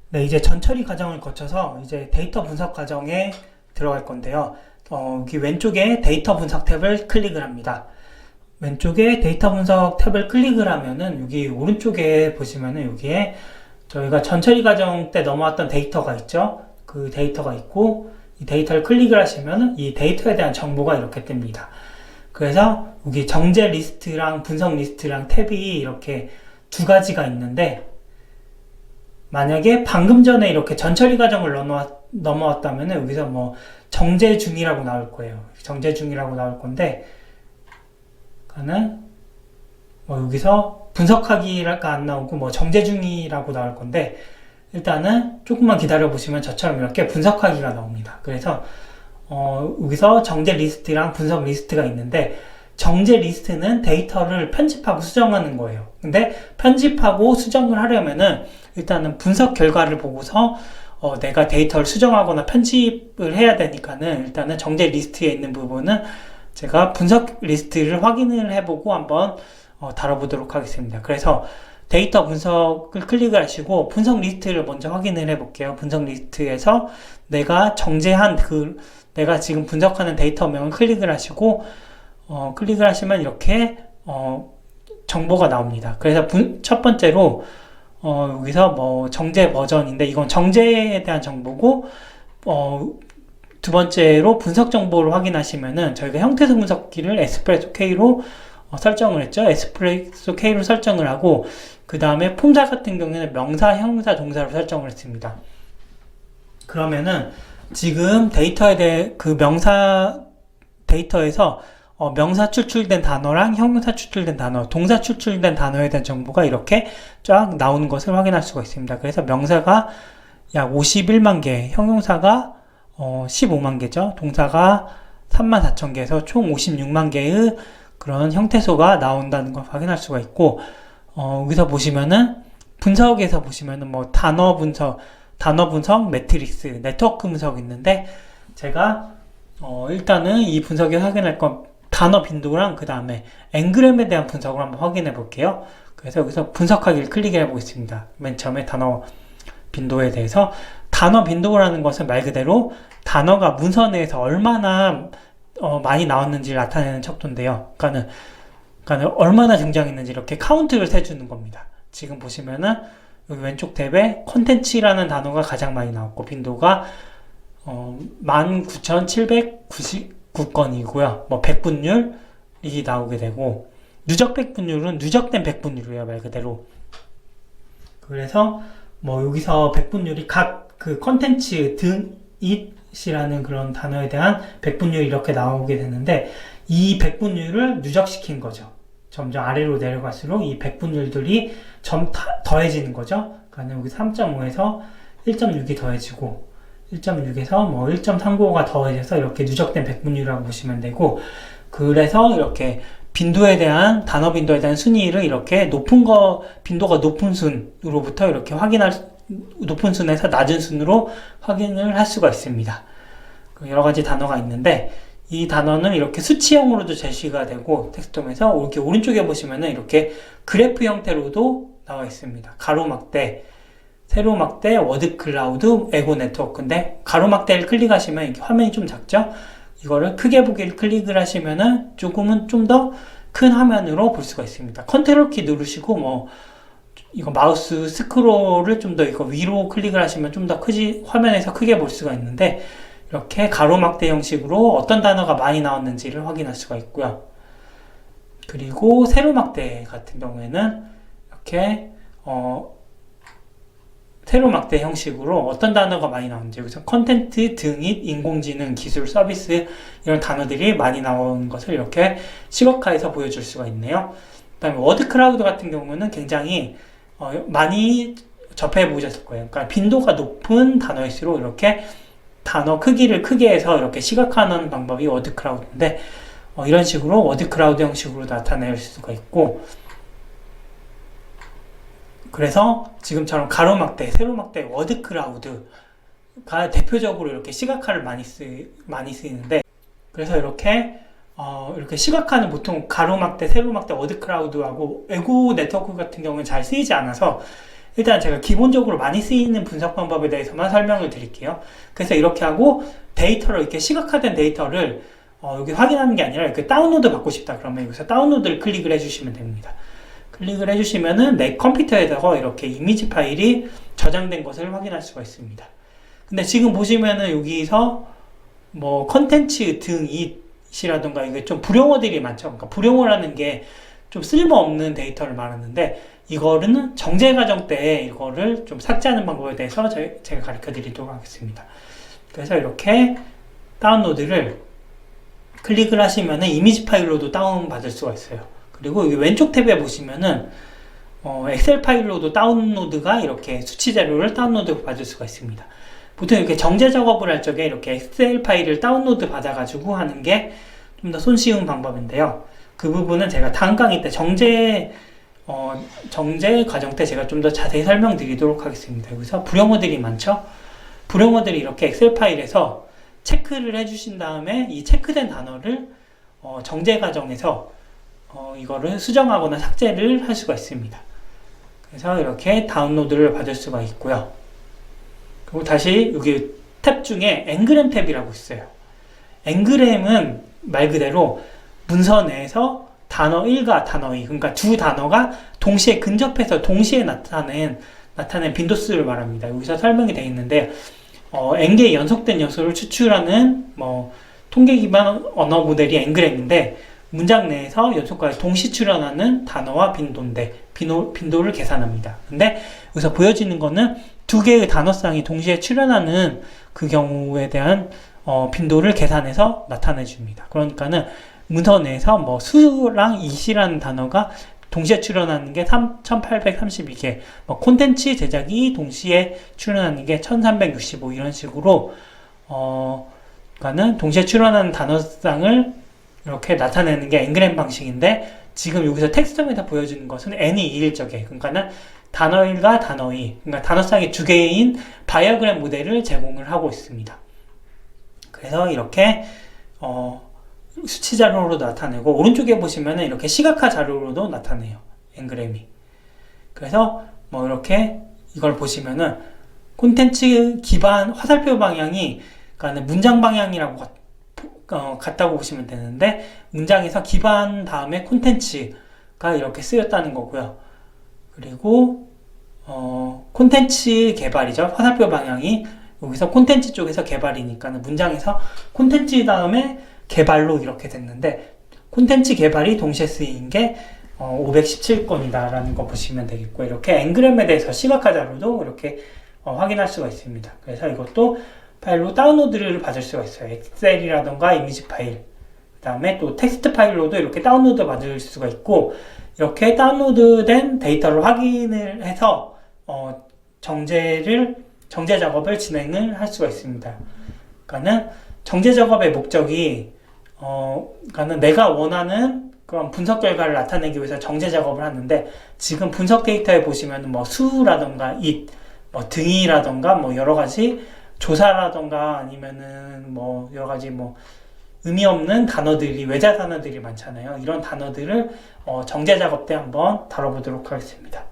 네, 이제 전처리 과정을 거쳐서 이제 데이터 분석 과정에 들어갈 건데요. 여기 왼쪽에 데이터 분석 탭을 클릭을 합니다. 왼쪽에 데이터 분석 탭을 클릭을 하면은 여기 오른쪽에 보시면은 여기에 저희가 전처리 과정 때 넘어왔던 데이터가 있죠. 그 데이터가 있고, 이 데이터를 클릭을 하시면은 이 데이터에 대한 정보가 이렇게 뜹니다. 그래서 여기 정제 리스트랑 분석 리스트랑 탭이 이렇게 두 가지가 있는데, 만약에 방금 전에 이렇게 전처리 과정을 넘어왔다면 여기서 뭐 정제 중이라고 나올 거예요. 정제 중이라고 나올 건데, 그러니까는 뭐 여기서 분석하기가 안 나오고 뭐 정제 중이라고 나올 건데, 일단은 조금만 기다려 보시면 저처럼 이렇게 분석하기가 나옵니다. 그래서 여기서 정제 리스트랑 분석 리스트가 있는데, 정제 리스트는 데이터를 편집하고 수정하는 거예요. 근데 편집하고 수정을 하려면은 일단은 분석 결과를 보고서 내가 데이터를 수정하거나 편집을 해야 되니까는 일단은 정제 리스트에 있는 부분은 제가 분석 리스트를 확인을 해보고 한번 다뤄보도록 하겠습니다. 그래서 데이터 분석을 클릭을 하시고 분석 리스트를 먼저 확인을 해볼게요. 분석 리스트에서 내가 정제한 내가 지금 분석하는 데이터명을 클릭을 하시고 클릭을 하시면 이렇게 정보가 나옵니다. 그래서 첫 번째로 여기서 뭐 정제 버전인데, 이건 정제에 대한 정보고, 두 번째로 분석 정보를 확인하시면은 저희가 형태소 분석기를 에스프레소 K로 설정을 했죠. 에스프레소 K로 설정을 하고, 그 다음에 품사 같은 경우에는 명사, 형용사, 동사로 설정을 했습니다. 그러면은 지금 데이터에 대해 그 명사 데이터에서 명사 추출된 단어랑 형용사 추출된 단어, 동사 추출된 단어에 대한 정보가 이렇게 쫙 나오는 것을 확인할 수가 있습니다. 그래서 명사가 약 51만 개, 형용사가 15만 개죠. 동사가 34,000개에서 총 56만 개의 그런 형태소가 나온다는 걸 확인할 수가 있고, 여기서 보시면은 분석에서 보시면은 뭐 단어 분석 매트릭스, 네트워크 분석 있는데 제가 일단은 이 분석에 확인할 건 단어 빈도랑 그 다음에 엔그램에 대한 분석을 한번 확인해 볼게요. 그래서 여기서 분석하기를 클릭해 보겠습니다. 맨 처음에 단어 빈도에 대해서 단어 빈도라는 것은 말 그대로 단어가 문서 내에서 얼마나 많이 나왔는지를 나타내는 척도인데요. 그러니까는 얼마나 등장했는지 이렇게 카운트를 세주는 겁니다. 지금 보시면은 여기 왼쪽 탭에 콘텐츠라는 단어가 가장 많이 나왔고 빈도가 19,799건이고요. 뭐 백분율이 나오게 되고 누적 백분율은 누적된 백분율이에요. 말 그대로. 그래서 뭐 여기서 백분율이 각 그 컨텐츠 등잇이라는 그런 단어에 대한 백분율이 이렇게 나오게 되는데 이 백분율을 누적시킨 거죠. 점점 아래로 내려갈수록 이 백분율들이 더해지는 거죠. 그러니까 여기 3.5에서 1.6이 더해지고 1.6에서 뭐 1.395가 더해져서 이렇게 누적된 백분율이라고 보시면 되고, 그래서 이렇게 빈도에 대한 단어 빈도에 대한 순위를 이렇게 빈도가 높은 순으로부터 이렇게 높은 순에서 낮은 순으로 확인을 할 수가 있습니다. 여러 가지 단어가 있는데 이 단어는 이렇게 수치형으로도 제시가 되고 텍스트홈에서 이렇게 오른쪽에 보시면은 이렇게 그래프 형태로도 나와 있습니다. 가로막대, 세로막대, 워드 클라우드, 에고 네트워크인데 가로막대를 클릭하시면 이렇게 화면이 좀 작죠? 이거를 크게 보기를 클릭을 하시면은 조금은 좀 더 큰 화면으로 볼 수가 있습니다. 컨트롤 키 누르시고 뭐 이거 마우스 스크롤을 좀 더 이거 위로 클릭을 하시면 좀 더 화면에서 크게 볼 수가 있는데 이렇게 가로막대 형식으로 어떤 단어가 많이 나왔는지를 확인할 수가 있고요. 그리고 세로막대 같은 경우에는 이렇게 세로막대 형식으로 어떤 단어가 많이 나오는지, 여기서 컨텐트, 등잇, 인공지능, 기술, 서비스 이런 단어들이 많이 나온 것을 이렇게 시각화해서 보여줄 수가 있네요. 그 다음에 워드 클라우드 같은 경우는 굉장히 많이 접해 보셨을 거예요. 그러니까 빈도가 높은 단어일수록 이렇게 단어 크기를 크게 해서 이렇게 시각화하는 방법이 워드 클라우드인데 이런 식으로 워드 클라우드 형식으로 나타낼 수가 있고, 그래서 지금처럼 가로막대, 세로막대, 워드 클라우드가 대표적으로 이렇게 시각화를 많이 쓰이는데, 그래서 이렇게 시각화는 보통 가로막대, 세로막대, 워드 클라우드하고 에고 네트워크 같은 경우는 잘 쓰이지 않아서 일단 제가 기본적으로 많이 쓰이는 분석 방법에 대해서만 설명을 드릴게요. 그래서 이렇게 하고 데이터를 이렇게 시각화된 데이터를 여기 확인하는 게 아니라 이렇게 다운로드 받고 싶다 그러면 여기서 다운로드를 클릭을 해주시면 됩니다. 클릭을 해주시면은 내 컴퓨터에다가 이렇게 이미지 파일이 저장된 것을 확인할 수가 있습니다. 근데 지금 보시면은 여기서 뭐 컨텐츠 등잇이라던가 이게 좀 불용어들이 많죠. 그러니까 불용어라는 게 좀 쓸모없는 데이터를 말하는데 이거는 정제 과정 때 이거를 좀 삭제하는 방법에 대해서 제가 가르쳐 드리도록 하겠습니다. 그래서 이렇게 다운로드를 클릭을 하시면은 이미지 파일로도 다운받을 수가 있어요. 그리고 여기 왼쪽 탭에 보시면은 엑셀 파일로도 다운로드가 이렇게 수치 자료를 다운로드 받을 수가 있습니다. 보통 이렇게 정제 작업을 할 적에 이렇게 엑셀 파일을 다운로드 받아가지고 하는 게 좀 더 손쉬운 방법인데요. 그 부분은 제가 다음 강의 때 정제 과정 때 제가 좀 더 자세히 설명드리도록 하겠습니다. 여기서 불용어들이 많죠? 불용어들이 이렇게 엑셀 파일에서 체크를 해주신 다음에 이 체크된 단어를 정제 과정에서 이거를 수정하거나 삭제를 할 수가 있습니다. 그래서 이렇게 다운로드를 받을 수가 있고요. 그리고 다시 여기 탭 중에 엔그램 탭이라고 있어요. 엔그램은 말 그대로 문서 내에서 단어 1과 단어 2, 그러니까 두 단어가 동시에 근접해서 동시에 나타낸 빈도수를 말합니다. 여기서 설명이 되어 있는데 n개의 연속된 요소를 추출하는 통계 기반 언어 모델이 엔그램인데 문장 내에서 연속과 동시 출현하는 단어와 빈도인데 빈도를 계산합니다. 근데 여기서 보여지는 거는 두 개의 단어쌍이 동시에 출현하는 그 경우에 대한 빈도를 계산해서 나타내 줍니다. 그러니까는 문서 내에서 수랑 이시라는 단어가 동시에 출현하는 게 1832개, 콘텐츠 제작이 동시에 출현하는 게 1365 이런 식으로 그러니까는 동시에 출현하는 단어쌍을 이렇게 나타내는 게 엔그램 방식인데 지금 여기서 텍스트홈에서 보여주는 것은 n이 2일 적에, 그러니까는 단어일과 단어의, 그러니까 단어쌍이 두 개인 다이어그램 모델을 제공을 하고 있습니다. 그래서 이렇게 수치 자료로 나타내고, 오른쪽에 보시면은 이렇게 시각화 자료로도 나타내요. N그램이. 그래서 뭐 이렇게 이걸 보시면은 콘텐츠 기반 화살표 방향이, 그러니까 문장 방향이라고 같다고 보시면 되는데, 문장에서 기반 다음에 콘텐츠가 이렇게 쓰였다는 거고요. 그리고 콘텐츠 개발이죠. 화살표 방향이 여기서 콘텐츠 쪽에서 개발이니까는 문장에서 콘텐츠 다음에 개발로 이렇게 됐는데, 콘텐츠 개발이 동시에 쓰인 게 517건이다 라는 거 보시면 되겠고, 이렇게 N그램에 대해서 시각화 자료도 이렇게 확인할 수가 있습니다. 그래서 이것도 파일로 다운로드를 받을 수가 있어요. 엑셀이라던가 이미지 파일, 그 다음에 또 텍스트 파일로도 이렇게 다운로드 받을 수가 있고, 이렇게 다운로드된 데이터를 확인을 해서 정제 작업을 진행을 할 수가 있습니다. 그러니까는 정제 작업의 목적이 그러니까는 내가 원하는 그런 분석 결과를 나타내기 위해서 정제 작업을 하는데, 지금 분석 데이터에 보시면 뭐 수라던가 뭐 등이라던가 뭐 여러 가지 조사라던가 아니면은 뭐 여러 가지 뭐 의미 없는 단어들이, 외자 단어들이 많잖아요. 이런 단어들을 정제 작업 때 한번 다뤄보도록 하겠습니다.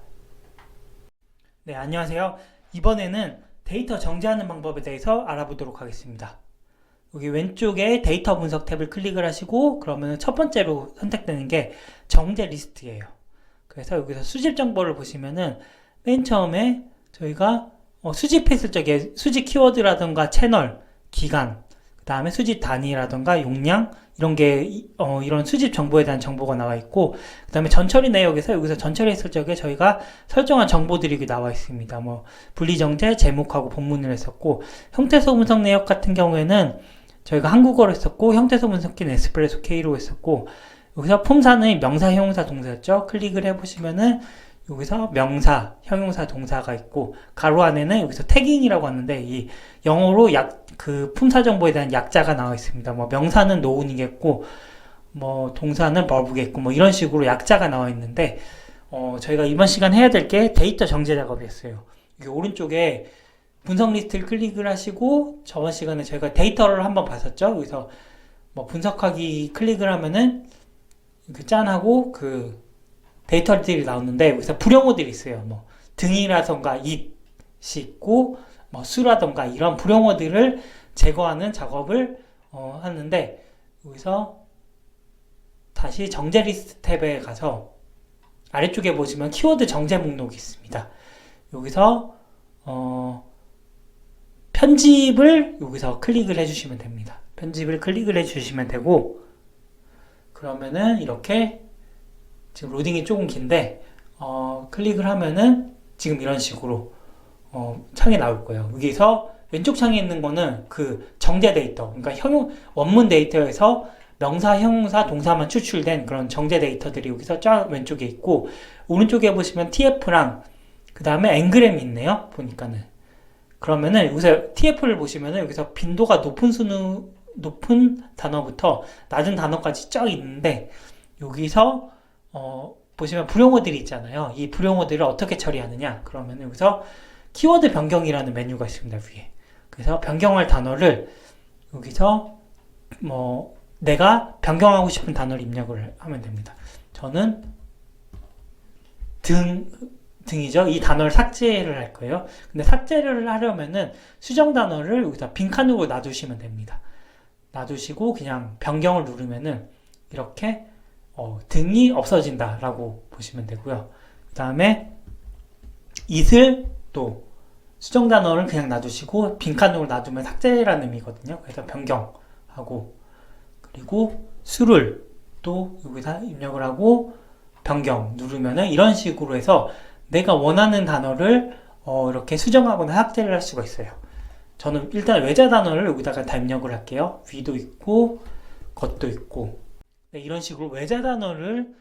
네, 안녕하세요. 이번에는 데이터 정제하는 방법에 대해서 알아보도록 하겠습니다. 여기 왼쪽에 데이터 분석 탭을 클릭을 하시고, 그러면 첫 번째로 선택되는 게 정제 리스트예요. 그래서 여기서 수집 정보를 보시면은 맨 처음에 저희가 수집했을 적에 수집 키워드라던가 채널, 기간, 그 다음에 수집 단위라던가 용량, 이런 게 이런 수집 정보에 대한 정보가 나와 있고, 그 다음에 전처리 내역에서 여기서 전처리했을 적에 저희가 설정한 정보들이 나와 있습니다. 뭐 분리정제, 제목하고 본문을 했었고, 형태소 분석 내역 같은 경우에는 저희가 한국어로 했었고, 형태소 분석기는 에스프레소 K로 했었고, 여기서 폼사는 명사, 형용사, 동사였죠. 클릭을 해보시면은 여기서 명사, 형용사, 동사가 있고, 가로 안에는 여기서 태깅이라고 하는데, 이 영어로 그 품사 정보에 대한 약자가 나와 있습니다. 뭐 명사는 노운이겠고, 뭐 동사는 verb겠고, 뭐 이런 식으로 약자가 나와 있는데, 저희가 이번 시간 해야 될 게 데이터 정제 작업이었어요. 여기 오른쪽에 분석 리스트를 클릭을 하시고, 저번 시간에 저희가 데이터를 한번 봤었죠. 여기서 뭐 분석하기 클릭을 하면은 그 짠하고 그 데이터들이 나오는데, 여기서 불용어들이 있어요. 뭐 등이라던가 it이 있고, 뭐 수라던가 이런 불용어들을 제거하는 작업을 하는데, 여기서 다시 정제 리스트 탭에 가서 아래쪽에 보시면 키워드 정제 목록이 있습니다. 여기서 편집을 여기서 클릭을 해주시면 됩니다. 편집을 클릭을 해주시면 되고, 그러면은 이렇게 지금 로딩이 조금 긴데 클릭을 하면은 지금 이런 식으로 창이 나올 거예요. 여기서 왼쪽 창에 있는 거는 그 정제 데이터, 그러니까 원문 데이터에서 명사, 형용사, 동사만 추출된 그런 정제 데이터들이 여기서 쫙 왼쪽에 있고, 오른쪽에 보시면 TF랑 그 다음에 N그램이 있네요. 보니까는. 그러면은 여기서 TF를 보시면은 여기서 빈도가 높은 단어부터 낮은 단어까지 쫙 있는데, 여기서 보시면 불용어들이 있잖아요. 이 불용어들을 어떻게 처리하느냐? 그러면 여기서 키워드 변경이라는 메뉴가 있습니다. 위에. 그래서 변경할 단어를 여기서 뭐 내가 변경하고 싶은 단어를 입력을 하면 됩니다. 저는 등이죠. 이 단어를 삭제를 할 거예요. 근데 삭제를 하려면은 수정 단어를 여기서 빈칸으로 놔두시면 됩니다. 놔두시고 그냥 변경을 누르면은 이렇게 등이 없어진다 라고 보시면 되고요. 그 다음에 it을 또 수정 단어를 그냥 놔두시고 빈칸으로 놔두면 삭제라는 의미거든요. 그래서 변경하고, 그리고 수를 또 여기다 입력을 하고 변경 누르면은 이런 식으로 해서 내가 원하는 단어를 이렇게 수정하거나 삭제를 할 수가 있어요. 저는 일단 외자 단어를 여기다가 다 입력을 할게요. 위도 있고 겉도 있고, 네, 이런 식으로 외자 단어를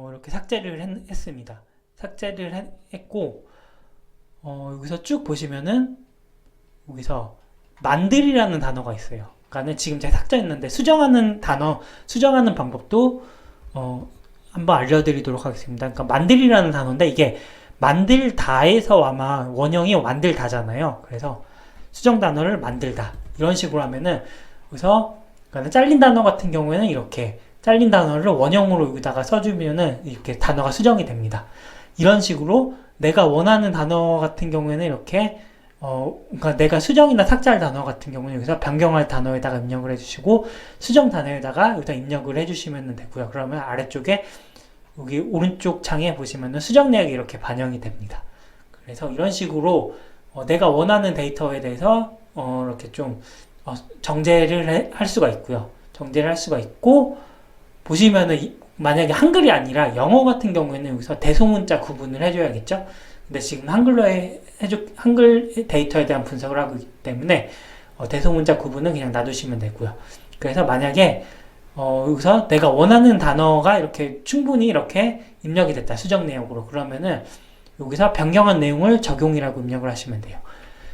이렇게 삭제를 했습니다. 삭제를 했고, 여기서 쭉 보시면은 여기서 만들이라는 단어가 있어요. 그러니까 지금 제가 삭제했는데 수정하는 방법도 한번 알려드리도록 하겠습니다. 그러니까 만들이라는 단어인데, 이게 만들다에서 아마 원형이 만들다잖아요. 그래서 수정 단어를 만들다 이런 식으로 하면은 그래서 그러니까 잘린 단어 같은 경우에는 이렇게 잘린 단어를 원형으로 여기다가 써주면은 이렇게 단어가 수정이 됩니다. 이런 식으로 내가 원하는 단어 같은 경우에는 이렇게 그러니까 내가 수정이나 삭제할 단어 같은 경우는 여기서 변경할 단어에다가 입력을 해주시고 수정 단어에다가 여기다 입력을 해주시면 되고요. 그러면 아래쪽에 여기 오른쪽 창에 보시면은 수정 내역이 이렇게 반영이 됩니다. 그래서 이런 식으로 내가 원하는 데이터에 대해서 이렇게 좀 정제를 할 수가 있고요. 정제를 할 수가 있고 보시면은 만약에 한글이 아니라 영어 같은 경우에는 여기서 대소문자 구분을 해줘야겠죠. 근데 지금 한글 데이터에 대한 분석을 하고 있기 때문에 대소문자 구분은 그냥 놔두시면 되고요. 그래서 만약에 여기서 내가 원하는 단어가 이렇게 충분히 이렇게 입력이 됐다. 수정 내역으로. 그러면은 여기서 변경한 내용을 적용이라고 입력을 하시면 돼요.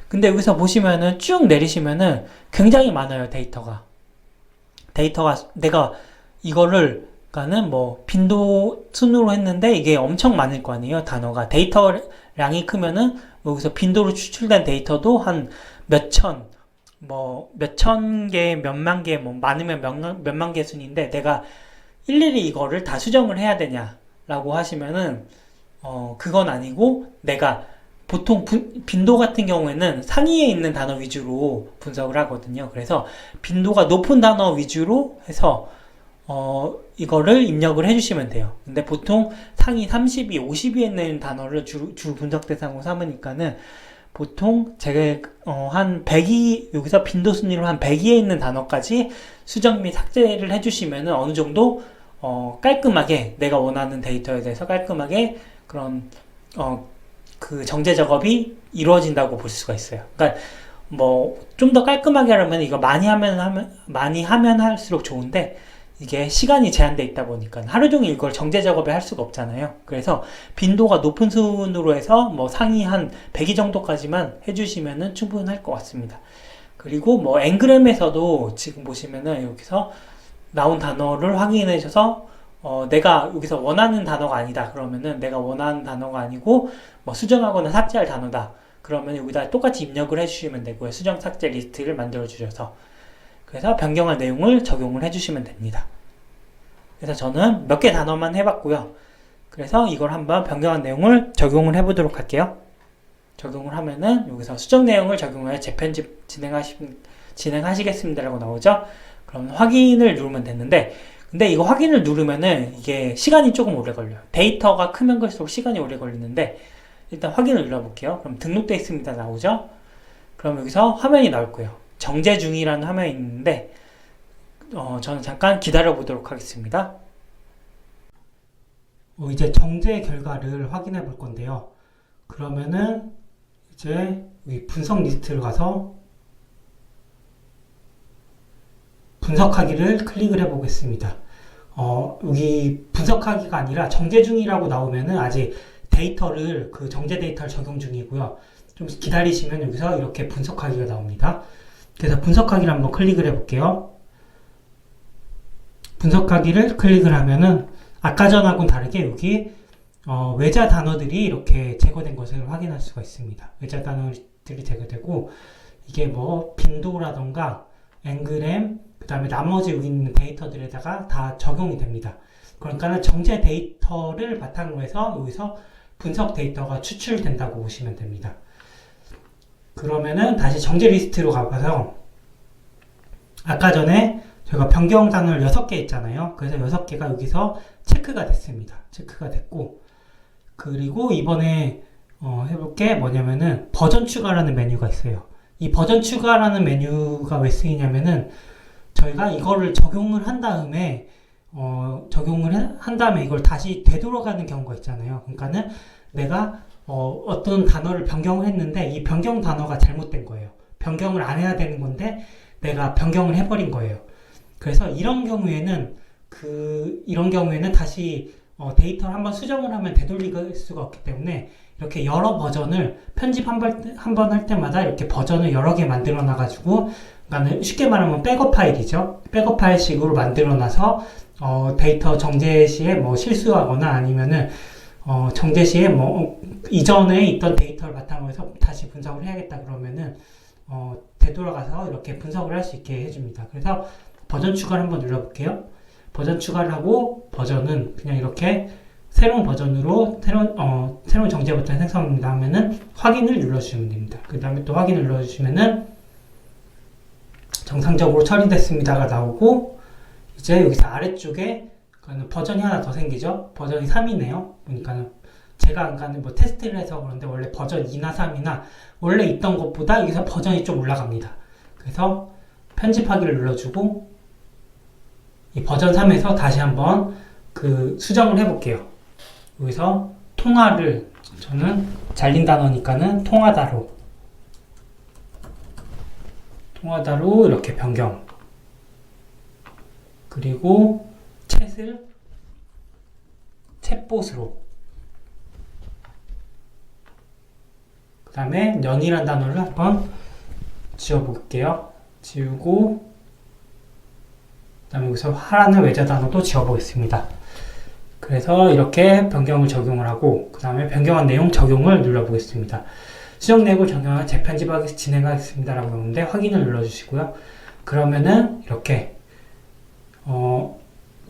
근데 여기서 보시면은 쭉 내리시면은 굉장히 많아요. 데이터가 내가 이거를 그러니까는 뭐 빈도 순으로 했는데 이게 엄청 많을 거 아니에요. 단어가 데이터량이 크면은 여기서 빈도로 추출된 데이터도 한 몇천 개, 몇만 개, 뭐 많으면 몇만 개 순인데 내가 일일이 이거를 다 수정을 해야 되냐라고 하시면은 그건 아니고 내가 보통 빈도 같은 경우에는 상위에 있는 단어 위주로 분석을 하거든요. 그래서 빈도가 높은 단어 위주로 해서 이거를 입력을 해주시면 돼요. 근데 보통 상위 30위, 50위에 있는 단어를 주 분석 대상으로 삼으니까는 보통 제가 한 100위, 여기서 빈도 순위로 한 100위에 있는 단어까지 수정 및 삭제를 해주시면은 어느 정도 깔끔하게 내가 원하는 데이터에 대해서 깔끔하게 그런 그 정제 작업이 이루어진다고 볼 수가 있어요. 그러니까 뭐 좀 더 깔끔하게 하려면 이거 많이 하면 할수록 좋은데 이게 시간이 제한돼 있다 보니까 하루 종일 이걸 정제 작업을 할 수가 없잖아요. 그래서 빈도가 높은 순으로 해서 뭐 상위 한 100위 정도까지만 해주시면은 충분할 것 같습니다. 그리고 뭐 엔그램에서도 지금 보시면은 여기서 나온 단어를 확인해 주셔서 내가 여기서 원하는 단어가 아니다. 그러면은 내가 원하는 단어가 아니고 뭐 수정하거나 삭제할 단어다. 그러면 여기다 똑같이 입력을 해주시면 되고요. 수정 삭제 리스트를 만들어 주셔서 그래서 변경한 내용을 적용을 해주시면 됩니다. 그래서 저는 몇 개 단어만 해봤고요. 그래서 이걸 한번 변경한 내용을 적용을 해보도록 할게요. 적용을 하면은 여기서 수정 내용을 적용하여 재편집 진행하시겠습니다라고 나오죠. 그럼 확인을 누르면 됐는데 근데 이거 확인을 누르면은 이게 시간이 조금 오래 걸려요. 데이터가 크면 클수록 시간이 오래 걸리는데 일단 확인을 눌러볼게요. 그럼 등록되어 있습니다 나오죠. 그럼 여기서 화면이 나올 거예요. 정제 중이라는 화면이 있는데 저는 잠깐 기다려 보도록 하겠습니다. 이제 정제 결과를 확인해 볼 건데요. 그러면은 이제 이 분석 리스트를 가서 분석하기를 클릭을 해 보겠습니다. 여기 분석하기가 아니라 정제 중이라고 나오면은 아직 데이터를 그 정제 데이터를 적용 중이고요. 좀 기다리시면 여기서 이렇게 분석하기가 나옵니다. 그래서 분석하기를 한번 클릭을 해 볼게요. 분석하기를 클릭을 하면은 아까 전하고는 다르게 여기 외자 단어들이 이렇게 제거된 것을 확인할 수가 있습니다. 외자 단어들이 제거되고 이게 뭐 빈도라던가 엔그램 그 다음에 나머지 여기 있는 데이터들에다가 다 적용이 됩니다. 그러니까 정제 데이터를 바탕으로 해서 여기서 분석 데이터가 추출된다고 보시면 됩니다. 그러면은 다시 정제 리스트로 가봐서 아까 전에 저희가 변경 단어를 6개 있잖아요. 그래서 6개가 여기서 체크가 됐습니다. 체크가 됐고 그리고 이번에 해볼 게 뭐냐면은 버전 추가라는 메뉴가 있어요. 이 버전 추가라는 메뉴가 왜 쓰이냐면은 저희가 이거를 적용을 한 다음에 이걸 다시 되돌아가는 경우가 있잖아요. 그러니까는 내가 어떤 단어를 변경을 했는데 이 변경 단어가 잘못된 거예요. 변경을 안 해야 되는 건데 내가 변경을 해버린 거예요. 그래서 이런 경우에는 다시 데이터를 한번 수정을 하면 되돌릴 수가 없기 때문에 이렇게 여러 버전을 편집 한 번 할 때마다 이렇게 버전을 여러 개 만들어 놔가지고 그러니까 쉽게 말하면 백업 파일이죠. 백업 파일식으로 만들어 놔서 데이터 정제 시에 뭐 실수하거나 아니면은 정제 시에 이전에 있던 데이터를 바탕으로 해서 다시 분석을 해야겠다 그러면은, 되돌아가서 이렇게 분석을 할 수 있게 해줍니다. 그래서 버전 추가를 한번 눌러볼게요. 버전 추가를 하고, 버전은 그냥 이렇게 새로운 버전으로 새로운 정제 버튼 생성합니다 하면은 확인을 눌러주시면 됩니다. 그 다음에 또 확인을 눌러주시면은 정상적으로 처리됐습니다가 나오고, 이제 여기서 아래쪽에 버전이 하나 더 생기죠. 버전이 3이네요. 보니까 제가 아까는 테스트를 해서 그런데 원래 버전 2나 3이나 원래 있던 것보다 여기서 버전이 좀 올라갑니다. 그래서 편집하기를 눌러주고 이 버전 3에서 다시 한번 수정을 해볼게요. 여기서 통화를 저는 잘린 단어니까는 통화다로 이렇게 변경, 그리고 챗을 챗봇으로, 그 다음에 년이란 단어를 한번 지워볼게요. 지우고, 그 다음에 여기서 하라는 외자 단어도 지워보겠습니다. 그래서 이렇게 변경을 적용을 하고, 그 다음에 변경한 내용 적용을 눌러보겠습니다. 수정 내용을 적용하여 재편집하기 진행하겠습니다 라고 나오는데 확인을 눌러주시고요. 그러면은 이렇게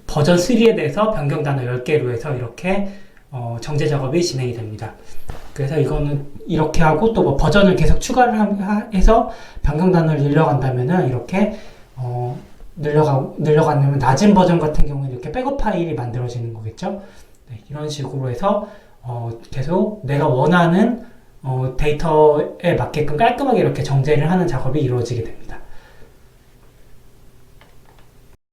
버전 3에 대해서 변경 단어 10개로 해서 이렇게 정제 작업이 진행이 됩니다. 그래서 이거는 이렇게 하고 또 버전을 계속 추가를 해서 변경 단어를 늘려간다면은 이렇게 늘려가면 낮은 버전 같은 경우는 이렇게 백업 파일이 만들어지는 거겠죠. 네, 이런 식으로 해서 계속 내가 원하는 데이터에 맞게끔 깔끔하게 이렇게 정제를 하는 작업이 이루어지게 됩니다.